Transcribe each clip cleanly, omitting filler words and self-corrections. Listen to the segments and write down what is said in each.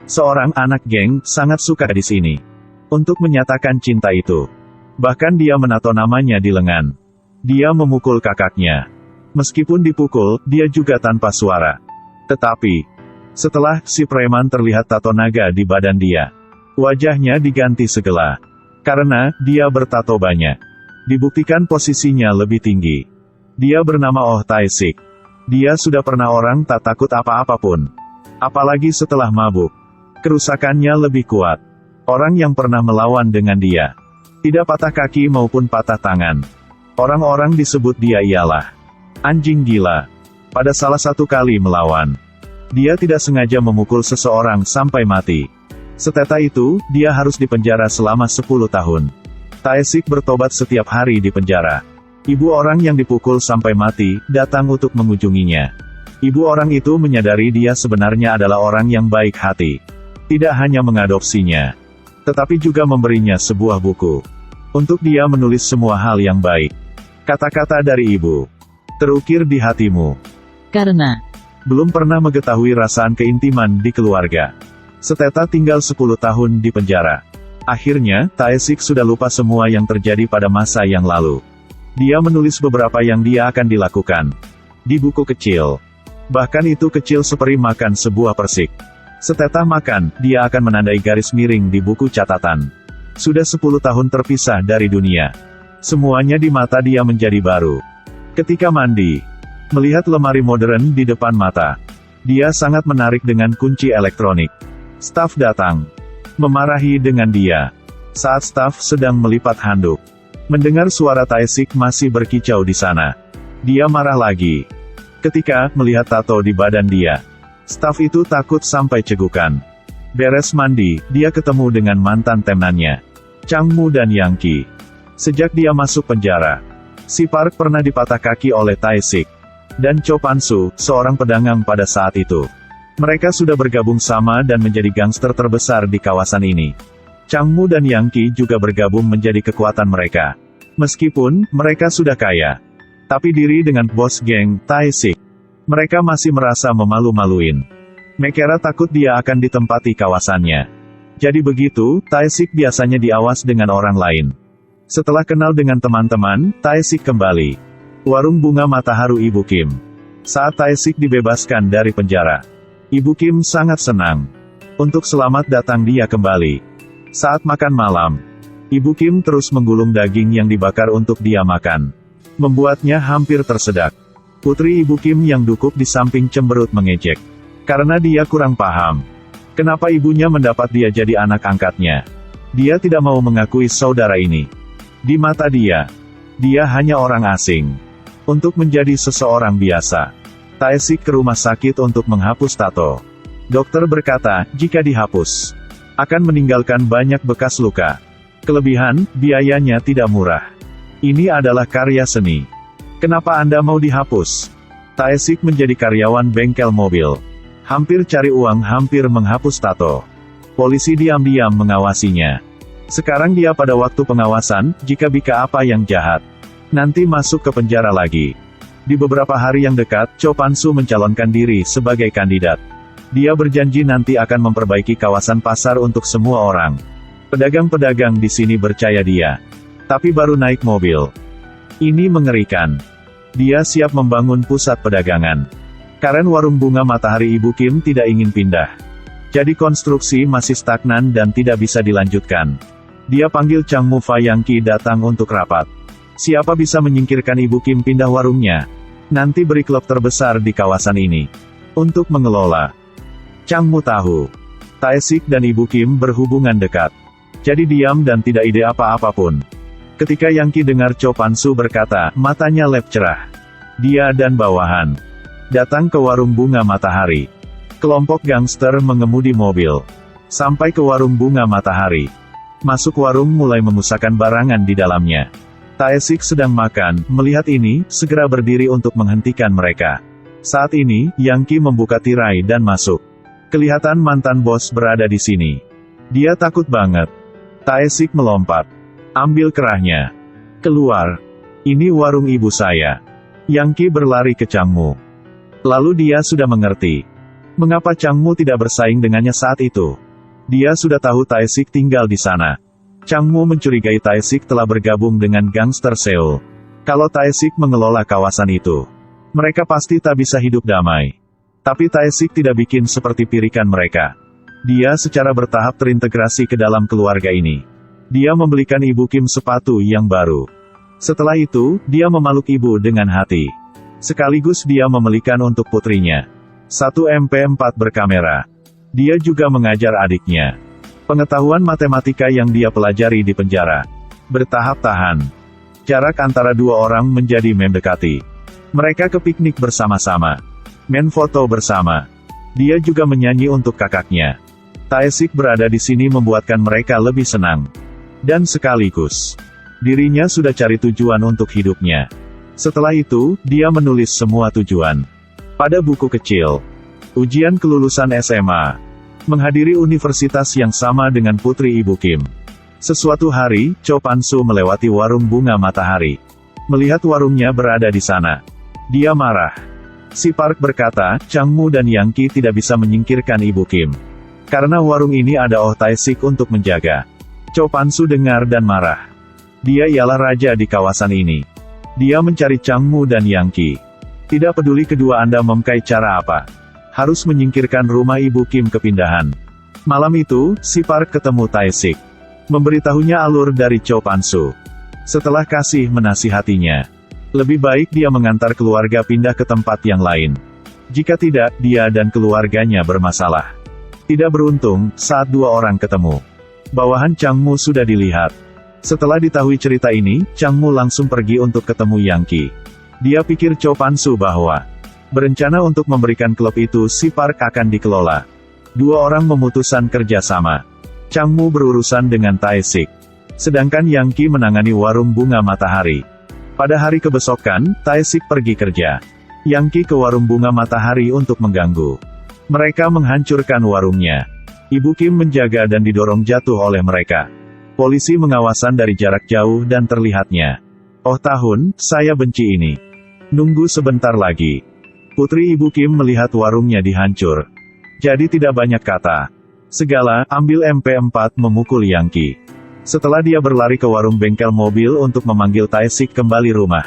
Seorang anak geng sangat suka di sini. Untuk menyatakan cinta itu. Bahkan dia menato namanya di lengan. Dia memukul kakaknya. Meskipun dipukul, dia juga tanpa suara. Tetapi, setelah si preman terlihat tato naga di badan dia, wajahnya diganti segala. Karena dia bertato banyak. Dibuktikan posisinya lebih tinggi. Dia bernama Oh Tae-sik. Dia sudah pernah orang tak takut apa-apapun. Apalagi setelah mabuk. Kerusakannya lebih kuat. Orang yang pernah melawan dengan dia. Tidak patah kaki maupun patah tangan. Orang-orang disebut dia ialah anjing gila. Pada salah satu kali melawan, dia tidak sengaja memukul seseorang sampai mati. Setelah itu, dia harus dipenjara selama 10 tahun. Tae-sik bertobat setiap hari di penjara. Ibu orang yang dipukul sampai mati, datang untuk mengunjunginya. Ibu orang itu menyadari dia sebenarnya adalah orang yang baik hati. Tidak hanya mengadopsinya, tetapi juga memberinya sebuah buku. Untuk dia menulis semua hal yang baik. Kata-kata dari ibu terukir di hatimu. Karena Belum pernah mengetahui rasaan keintiman di keluarga. Seteta tinggal 10 tahun di penjara. Akhirnya, Tae-sik sudah lupa semua yang terjadi pada masa yang lalu. Dia menulis beberapa yang dia akan dilakukan. Di buku kecil. Bahkan itu kecil seperti makan sebuah persik. Setelah makan, dia akan menandai garis miring di buku catatan. Sudah 10 tahun terpisah dari dunia. Semuanya di mata dia menjadi baru. Ketika mandi, melihat lemari modern di depan mata, dia sangat menarik dengan kunci elektronik. Staf datang, memarahi dengan dia. Saat staf sedang melipat handuk, mendengar suara Tae-sik masih berkicau di sana. Dia marah lagi. Ketika melihat tato di badan dia, staf itu takut sampai cegukan. Beres mandi, dia ketemu dengan mantan temannya, Changmu dan Yangki. Sejak dia masuk penjara, si Park pernah dipatah kaki oleh Tae-sik dan Cho Pan-soo, seorang pedagang pada saat itu. Mereka sudah bergabung sama dan menjadi gangster terbesar di kawasan ini. Changmu dan Yangki juga bergabung menjadi kekuatan mereka. Meskipun mereka sudah kaya, tapi diri dengan bos geng, Tae-sik, mereka masih merasa memalu-maluin. Mereka takut dia akan ditempati kawasannya. Jadi begitu, Tae-sik biasanya diawas dengan orang lain. Setelah kenal dengan teman-teman, Tae-sik kembali. Warung bunga Matahari Ibu Kim. Saat Tae-sik dibebaskan dari penjara, Ibu Kim sangat senang. Untuk selamat datang dia kembali. Saat makan malam, Ibu Kim terus menggulung daging yang dibakar untuk dia makan. Membuatnya hampir tersedak. Putri Ibu Kim yang duduk di samping cemberut mengejek. Karena dia kurang paham. Kenapa ibunya mendapat dia jadi anak angkatnya. Dia tidak mau mengakui saudara ini. Di mata dia hanya orang asing. Untuk menjadi seseorang biasa, Tae-sik ke rumah sakit untuk menghapus tato. Dokter berkata, jika dihapus, akan meninggalkan banyak bekas luka. Kelebihan, biayanya tidak murah. Ini adalah karya seni. Kenapa Anda mau dihapus? Tae-sik menjadi karyawan bengkel mobil. Hampir cari uang, hampir menghapus tato. Polisi diam-diam mengawasinya. Sekarang dia pada waktu pengawasan, jika bika apa yang jahat, nanti masuk ke penjara lagi. Di beberapa hari yang dekat, Cho Pan-soo mencalonkan diri sebagai kandidat. Dia berjanji nanti akan memperbaiki kawasan pasar untuk semua orang. Pedagang-pedagang di sini percaya dia. Tapi baru naik mobil. Ini mengerikan. Dia siap membangun pusat pedagangan. Karena warung bunga Matahari Ibu Kim tidak ingin pindah. Jadi konstruksi masih stagnan dan tidak bisa dilanjutkan. Dia panggil Changmu Yangki datang untuk rapat. Siapa bisa menyingkirkan Ibu Kim pindah warungnya? Nanti beri klub terbesar di kawasan ini. Untuk mengelola. Changmu tahu. Tae-sik dan Ibu Kim berhubungan dekat. Jadi diam dan tidak ide apa-apapun. Ketika Yangki dengar Cho Pan-soo berkata, matanya lep cerah. Dia dan bawahan datang ke warung bunga Matahari. Kelompok gangster mengemudi mobil sampai ke warung bunga Matahari. Masuk warung mulai memusahkan barangan di dalamnya. Tae-sik sedang makan, melihat ini, segera berdiri untuk menghentikan mereka. Saat ini, Yangki membuka tirai dan masuk. Kelihatan mantan bos berada di sini. Dia takut banget. Tae-sik melompat. Ambil kerahnya. Keluar. Ini warung ibu saya. Yangki berlari ke Changmu. Lalu dia sudah mengerti. Mengapa Changmu tidak bersaing dengannya saat itu? Dia sudah tahu Tae-sik tinggal di sana. Changmu mencurigai Tae-sik telah bergabung dengan gangster Seoul. Kalau Tae-sik mengelola kawasan itu, mereka pasti tak bisa hidup damai. Tapi Tae-sik tidak bikin seperti pirikan mereka. Dia secara bertahap terintegrasi ke dalam keluarga ini. Dia membelikan Ibu Kim sepatu yang baru. Setelah itu, dia memeluk ibu dengan hati. Sekaligus dia membelikan untuk putrinya satu MP4 berkamera. Dia juga mengajar adiknya pengetahuan matematika yang dia pelajari di penjara. Bertahap-tahan. Jarak antara dua orang menjadi mendekati. Mereka ke piknik bersama-sama. Men foto bersama. Dia juga menyanyi untuk kakaknya. Tae-sik berada di sini membuatkan mereka lebih senang. Dan sekaligus, dirinya sudah cari tujuan untuk hidupnya. Setelah itu, dia menulis semua tujuan pada buku kecil. Ujian kelulusan SMA. Menghadiri universitas yang sama dengan putri Ibu Kim. Sesuatu hari, Cho Pan-soo melewati warung bunga matahari. Melihat warungnya berada di sana, dia marah. Si Park berkata, Changmu dan Yang Ki tidak bisa menyingkirkan Ibu Kim. Karena warung ini ada Oh Tae-sik untuk menjaga. Cho Pan-soo dengar dan marah. Dia ialah raja di kawasan ini. Dia mencari Changmu dan Yang Ki. Tidak peduli kedua Anda memakai cara apa. Harus menyingkirkan rumah Ibu Kim kepindahan. Malam itu, si Park ketemu Tae-sik. Memberitahunya alur dari Cho Pan-soo. Setelah kasih menasihatinya, lebih baik dia mengantar keluarga pindah ke tempat yang lain. Jika tidak, dia dan keluarganya bermasalah. Tidak beruntung, saat dua orang ketemu, bawahan Changmu sudah dilihat. Setelah diketahui cerita ini, Changmu langsung pergi untuk ketemu Yang Ki. Dia pikir Cho Pan-soo bahwa berencana untuk memberikan klub itu si Park akan dikelola. Dua orang memutuskan kerjasama. Changmu berurusan dengan Tae-sik. Sedangkan Yang Ki menangani warung bunga matahari. Pada hari kebesokan, Tae-sik pergi kerja. Yang Ki ke warung bunga matahari untuk mengganggu. Mereka menghancurkan warungnya. Ibu Kim menjaga dan didorong jatuh oleh mereka. Polisi mengawasan dari jarak jauh dan terlihatnya. Oh tahun, saya benci ini. Nunggu sebentar lagi. Putri Ibu Kim melihat warungnya dihancur. Jadi tidak banyak kata. Segala, ambil MP4 memukul Yang Ki. Setelah dia berlari ke warung bengkel mobil untuk memanggil Tae-sik kembali rumah.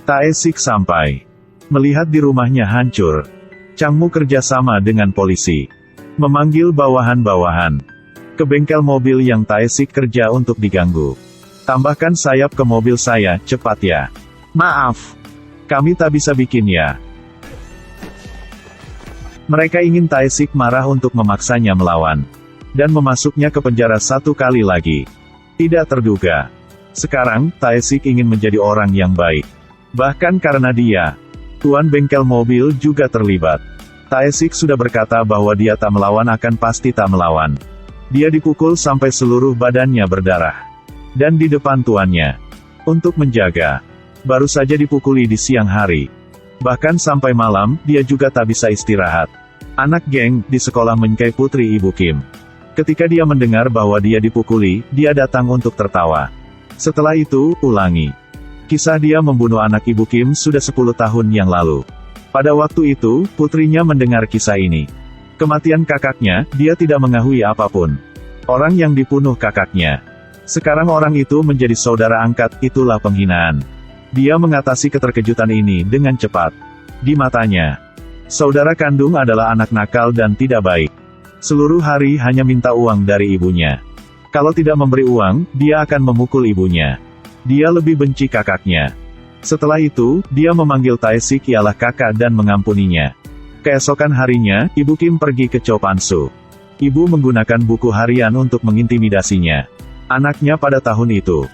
Tae-sik sampai. Melihat di rumahnya hancur. Changmu kerjasama dengan polisi. Memanggil bawahan-bawahan ke bengkel mobil yang Tae-sik kerja untuk diganggu. Tambahkan sayap ke mobil saya, cepat ya. Maaf. Kami tak bisa bikin ya. Mereka ingin Tae-sik marah untuk memaksanya melawan. Dan memasuknya ke penjara satu kali lagi. Tidak terduga. Sekarang, Tae-sik ingin menjadi orang yang baik. Bahkan karena dia, tuan bengkel mobil juga terlibat. Tae-sik sudah berkata bahwa dia tak melawan akan pasti tak melawan. Dia dipukul sampai seluruh badannya berdarah. Dan di depan tuannya. Untuk menjaga. Baru saja dipukuli di siang hari. Bahkan sampai malam, dia juga tak bisa istirahat. Anak geng di sekolah menyukai putri Ibu Kim. Ketika dia mendengar bahwa dia dipukuli, dia datang untuk tertawa. Setelah itu, ulangi. Kisah dia membunuh anak Ibu Kim sudah 10 tahun yang lalu. Pada waktu itu, putrinya mendengar kisah ini. Kematian kakaknya, dia tidak mengetahui apapun. Orang yang dibunuh kakaknya. Sekarang orang itu menjadi saudara angkat, itulah penghinaan. Dia mengatasi keterkejutan ini dengan cepat. Di matanya, saudara kandung adalah anak nakal dan tidak baik. Seluruh hari hanya minta uang dari ibunya. Kalau tidak memberi uang, dia akan memukul ibunya. Dia lebih benci kakaknya. Setelah itu, dia memanggil Tae-sik ialah kakak dan mengampuninya. Keesokan harinya, Ibu Kim pergi ke Cho Pan-soo. Ibu menggunakan buku harian untuk mengintimidasinya. Anaknya pada tahun itu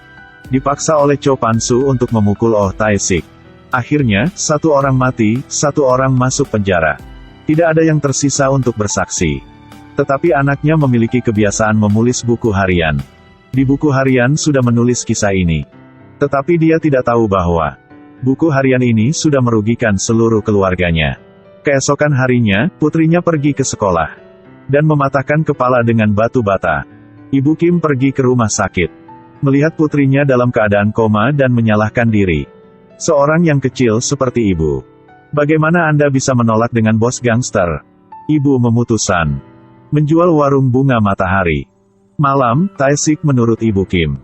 dipaksa oleh Cho Pan-soo untuk memukul Oh Tae-sik. Akhirnya, satu orang mati, satu orang masuk penjara. Tidak ada yang tersisa untuk bersaksi. Tetapi anaknya memiliki kebiasaan menulis buku harian. Di buku harian sudah menulis kisah ini. Tetapi dia tidak tahu bahwa buku harian ini sudah merugikan seluruh keluarganya. Keesokan harinya, putrinya pergi ke sekolah dan mematahkan kepala dengan batu bata. Ibu Kim pergi ke rumah sakit, melihat putrinya dalam keadaan koma dan menyalahkan diri. Seorang yang kecil seperti ibu. Bagaimana Anda bisa menolak dengan bos gangster? Ibu memutuskan menjual warung bunga matahari. Malam, Tae-sik menurut Ibu Kim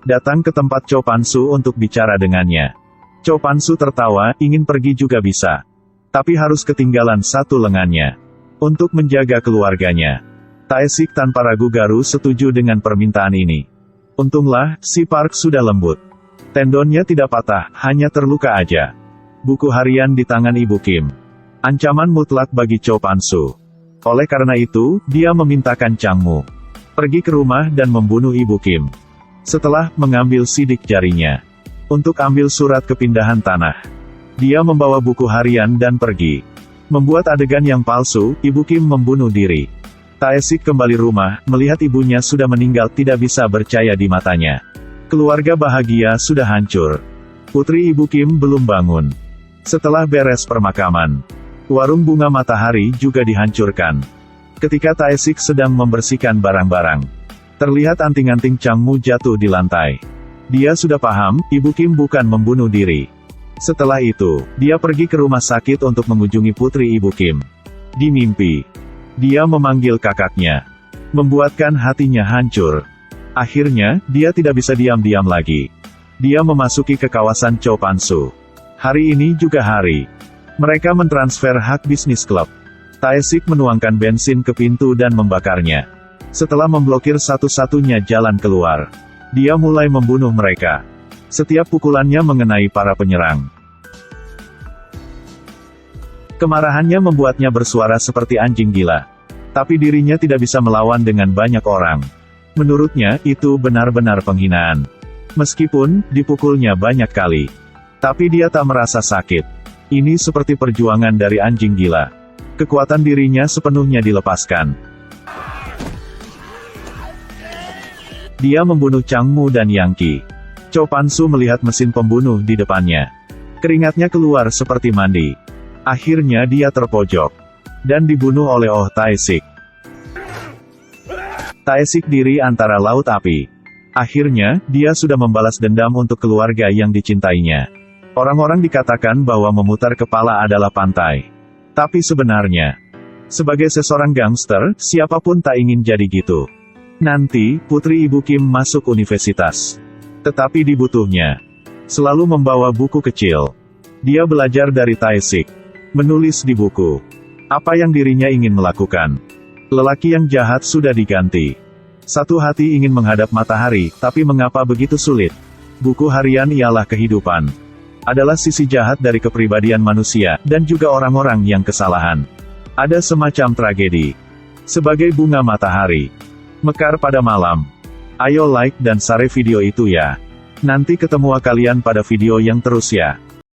datang ke tempat Cho Pan-su untuk bicara dengannya. Cho Pan-su tertawa, ingin pergi juga bisa. Tapi harus ketinggalan satu lengannya. Untuk menjaga keluarganya. Tae-sik tanpa ragu-garu setuju dengan permintaan ini. Untunglah, si Park sudah lembut. Tendonnya tidak patah, hanya terluka aja. Buku harian di tangan Ibu Kim. Ancaman mutlak bagi Cho Pan-su. Oleh karena itu, dia memintakan Changmu pergi ke rumah dan membunuh Ibu Kim. Setelah mengambil sidik jarinya untuk ambil surat kepindahan tanah, dia membawa buku harian dan pergi. Membuat adegan yang palsu, Ibu Kim membunuh diri. Tae-sik kembali rumah, melihat ibunya sudah meninggal tidak bisa percaya di matanya. Keluarga bahagia sudah hancur. Putri Ibu Kim belum bangun. Setelah beres permakaman, warung bunga matahari juga dihancurkan. Ketika Tae-sik sedang membersihkan barang-barang, terlihat anting-anting Changmu jatuh di lantai. Dia sudah paham, Ibu Kim bukan membunuh diri. Setelah itu, dia pergi ke rumah sakit untuk mengunjungi putri Ibu Kim. Di mimpi, dia memanggil kakaknya, membuatkan hatinya hancur. Akhirnya, dia tidak bisa diam-diam lagi. Dia memasuki ke kawasan Cho Pan-su. Hari ini juga hari mereka mentransfer hak bisnis klub. Tae-sik menuangkan bensin ke pintu dan membakarnya. Setelah memblokir satu-satunya jalan keluar, dia mulai membunuh mereka. Setiap pukulannya mengenai para penyerang. Kemarahannya membuatnya bersuara seperti anjing gila. Tapi dirinya tidak bisa melawan dengan banyak orang. Menurutnya, itu benar-benar penghinaan. Meskipun, dipukulnya banyak kali. Tapi dia tak merasa sakit. Ini seperti perjuangan dari anjing gila. Kekuatan dirinya sepenuhnya dilepaskan. Dia membunuh Changmu dan Yang Qi. Cho Pan-su melihat mesin pembunuh di depannya. Keringatnya keluar seperti mandi. Akhirnya dia terpojok. Dan dibunuh oleh Oh Tae-sik. Tae-sik diri antara laut api. Akhirnya, dia sudah membalas dendam untuk keluarga yang dicintainya. Orang-orang dikatakan bahwa memutar kepala adalah pantai. Tapi sebenarnya, sebagai seorang gangster, siapapun tak ingin jadi gitu. Nanti, putri Ibu Kim masuk universitas. Tetapi dibutuhnya selalu membawa buku kecil. Dia belajar dari Tae-sik. Menulis di buku apa yang dirinya ingin melakukan. Lelaki yang jahat sudah diganti. Satu hati ingin menghadap matahari, tapi mengapa begitu sulit? Buku harian ialah kehidupan. Adalah sisi jahat dari kepribadian manusia, dan juga orang-orang yang kesalahan. Ada semacam tragedi. Sebagai bunga matahari mekar pada malam. Ayo like dan share video itu ya. Nanti ketemu kalian pada video yang terus ya.